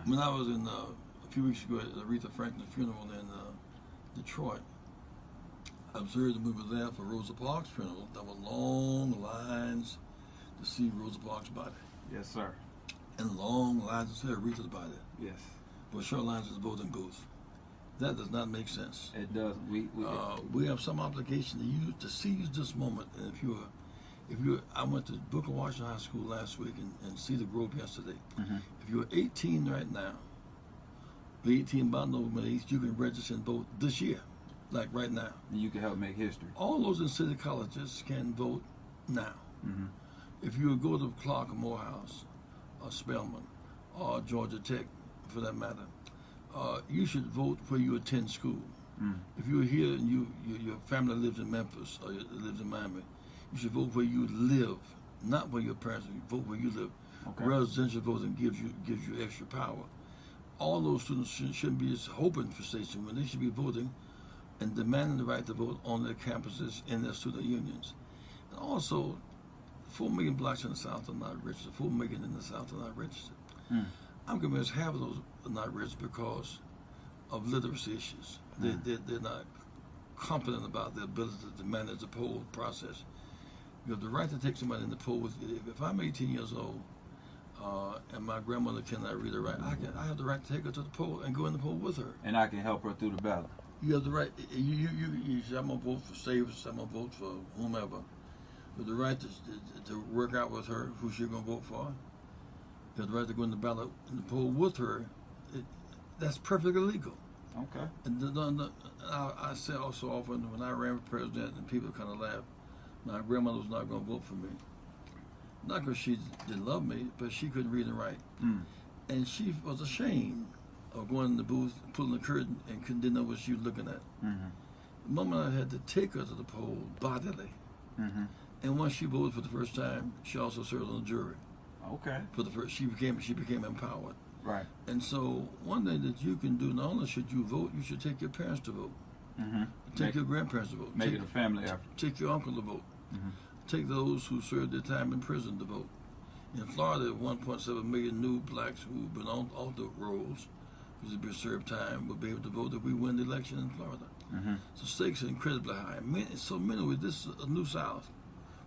When I was in a few weeks ago at Aretha Franklin's funeral in Detroit, I observed that we were there for Rosa Parks' funeral. There were long lines to see Rosa Parks' body. Yes, sir. And long lines to see Aretha's body. Yes. But short lines is voting booth. That does not make sense. It does. We have some obligation to seize this moment. And I went to Booker Washington High School last week and Cedar Grove yesterday. Mm-hmm. If you're 18 right now, 18 by November 8th, you can register and vote this year, like right now. And you can help make history. All those in city colleges can vote now. Mm-hmm. If you go to Clark or Morehouse or Spelman or Georgia Tech, for that matter, you should vote where you attend school. Mm. If you're here and your family lives in Memphis or lives in Miami, you should vote where you live, not where your parents live. Vote where you live. Okay. Residential voting gives you extra power. All those students shouldn't be just hoping for Stacey when they should be voting and demanding the right to vote on their campuses in their student unions. And also, 4 million blacks in the South are not registered. 4 million in the South are not registered. Mm. I'm convinced half of those are not registered because of literacy issues. They're not confident about their ability to manage the poll process. You have the right to take somebody in the poll with you. If I'm 18 years old and my grandmother cannot read or write, I have the right to take her to the poll and go in the poll with her. And I can help her through the ballot. You have the right. You say, I'm going to vote for Savers, I'm going to vote for whomever. You have the right to work out with her who she's going to vote for. You have the right to go in the ballot in the poll with her. That's perfectly legal. Okay. And I say also often when I ran for president and people kind of laugh, my grandmother was not going to vote for me. Not because she didn't love me, but she couldn't read and write. Mm. And she was ashamed of going in the booth, pulling the curtain, and didn't know what she was looking at. Mm-hmm. The moment I had to take her to the poll bodily. Mm-hmm. And once she voted for the first time, she also served on the jury. Okay. For the first, she became empowered. Right. And so one thing that you can do, not only should you vote, you should take your parents to vote. Mm-hmm. Take your grandparents to vote. Make it a family effort. Take your uncle to vote. Mm-hmm. Take those who served their time in prison to vote. In Florida, 1.7 million new blacks who've been on the rolls, who's been served time, will be able to vote if we win the election in Florida. Mm-hmm. So stakes are incredibly high. So many ways, this is a new South,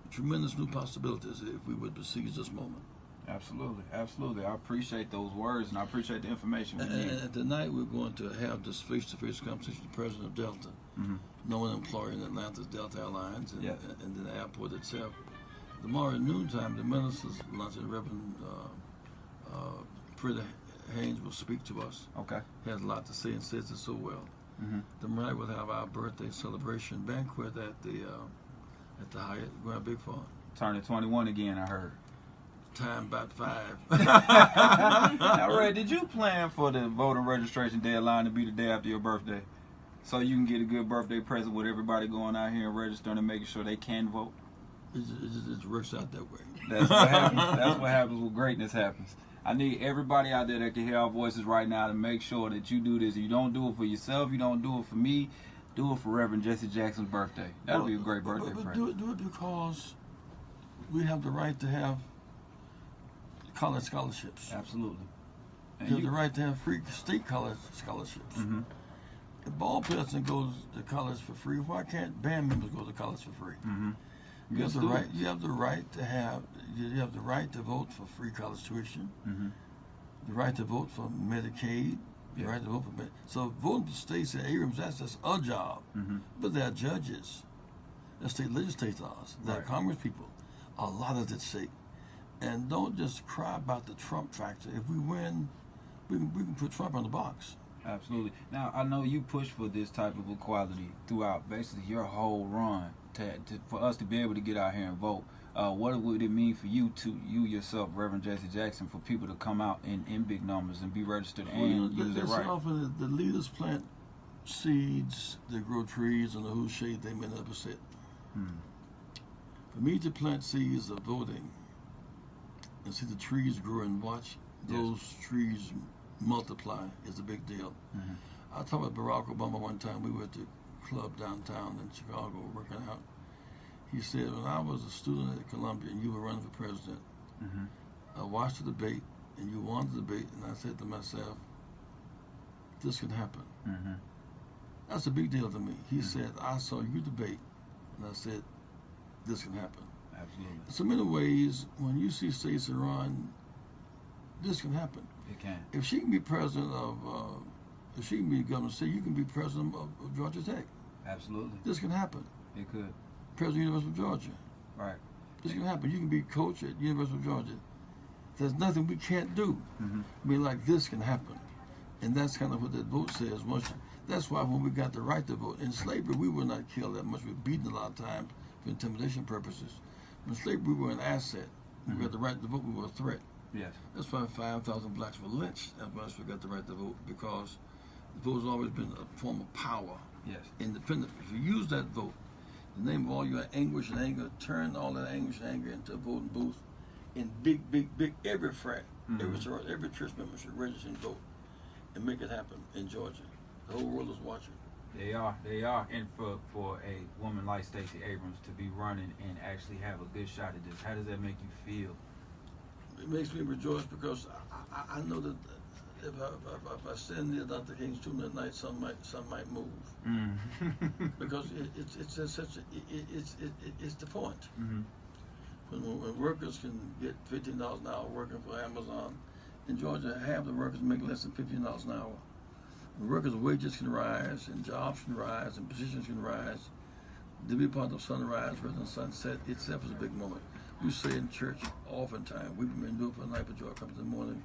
with tremendous new possibilities if we would seize this moment. Absolutely, absolutely. I appreciate those words, and I appreciate the information we need. And tonight we're going to have this face-to-face conversation with the president of Delta, Mm-hmm. known employer in Atlanta's Delta Airlines, and, Yes. and then the airport itself. Tomorrow at noontime, the minister's lunch, and Reverend Freddie Haynes will speak to us. Okay. He has a lot to say and says it so well. Mm-hmm. Tomorrow we'll have our birthday celebration banquet at the Hyatt. We're going to have big fun. Turning 21 again, I heard. Time about 5. Now, Ray, did you plan for the voter registration deadline to be the day after your birthday, so you can get a good birthday present with everybody going out here and registering and making sure they can vote? It works out that way. That's what happens. That's what happens when greatness happens. I need everybody out there that can hear our voices right now to make sure that you do this. You don't do it for yourself. You don't do it for me. Do it for Reverend Jesse Jackson's birthday. That would be a great birthday present. Do it because we have the right to have college scholarships. Absolutely. And You have the right to have free state college scholarships. Mm-hmm. If ball players can go to college for free, why can't band members go to college for free? Mm-hmm. You have the right. You have the right to have. You have the right to vote for free college tuition. Mm-hmm. The right to vote for Medicaid. The right to vote for so voting for Stacey Abrams, that's just a job. Mm-hmm. But there are judges, there are state legislators, there are Congress people. A lot is at stake. And don't just cry about the Trump factor. If we win, we can put Trump in the box. Absolutely. Now, I know you push for this type of equality throughout basically your whole run for us to be able to get out here and vote. What would it mean for you yourself, Reverend Jesse Jackson, for people to come out in big numbers and be registered and use their right? Often the leaders plant seeds, they grow trees, and whose shade they may never sit. For me to plant seeds of voting and see the trees grow and watch those trees multiply is a big deal. Mm-hmm. I talked with Barack Obama one time. We were at the club downtown in Chicago working out. He said, when I was a student at Columbia and you were running for president, Mm-hmm. I watched the debate and you won the debate, and I said to myself, this can happen. Mm-hmm. That's a big deal to me. He said, I saw you debate, and I said, this can happen. Absolutely. In so many ways, when you see Stacey run, this can happen. It can. If she can be president of, if she can be governor, say you can be president of Georgia Tech. Absolutely. This can happen. It could. President of University of Georgia. Right. This can happen. You can be coach at University of Georgia. There's nothing we can't do. Mm-hmm. I mean, like this can happen. And that's kind of what that vote says. That's why when we got the right to vote, in slavery we were not killed that much. We were beaten a lot of times for intimidation purposes. In slavery we were an asset. Mm-hmm. We got the right to vote, we were a threat. Yes. That's why 5,000 blacks were lynched. That's why we got the right to vote, because the vote has always been a form of power. Yes. Independent. If you use that vote, the name of all your anguish and anger, turn all that anguish and anger into a voting booth. In big, every frat, Mm-hmm. every church member should register and vote and make it happen in Georgia. The whole world is watching. They are. And for a woman like Stacey Abrams to be running and actually have a good shot at this, how does that make you feel? It makes me rejoice because I know that if I stand near Dr. King's tomb at night, some might move. Mm-hmm. Because it's just such it's the point. Mm-hmm. When workers can get $15 an hour working for Amazon, in Georgia, half the workers make less than $15 an hour. When workers' wages can rise, and jobs can rise, and positions can rise, to be part of sunrise rather than sunset itself is a big moment. We say in church oftentimes, we've been doing it for the night, but joy comes in the morning.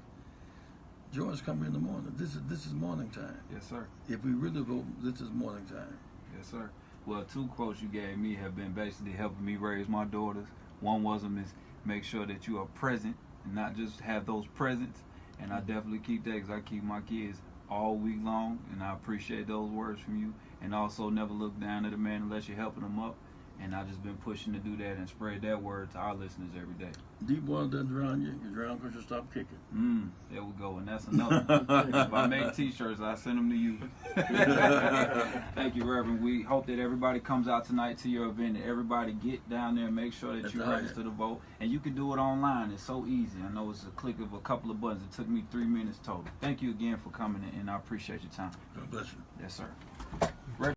Joy is coming in the morning. This is morning time. Yes, sir. If we really vote, this is morning time. Yes, sir. Well, 2 quotes you gave me have been basically helping me raise my daughters. One was them is make sure that you are present and not just have those presents. And I definitely keep that because I keep my kids all week long, and I appreciate those words from you. And also never look down at a man unless you're helping them up. And I've just been pushing to do that and spread that word to our listeners every day. Deep water doesn't drown you. You drown because you stop kicking. There we go. And that's another one. If I make t-shirts, I send them to you. Thank you, Reverend. We hope that everybody comes out tonight to your event, and everybody get down there and make sure that you register to vote. And you can do it online. It's so easy. I know it's a click of a couple of buttons. It took me 3 minutes total. Thank you again for coming in, and I appreciate your time. God bless you. Yes, sir.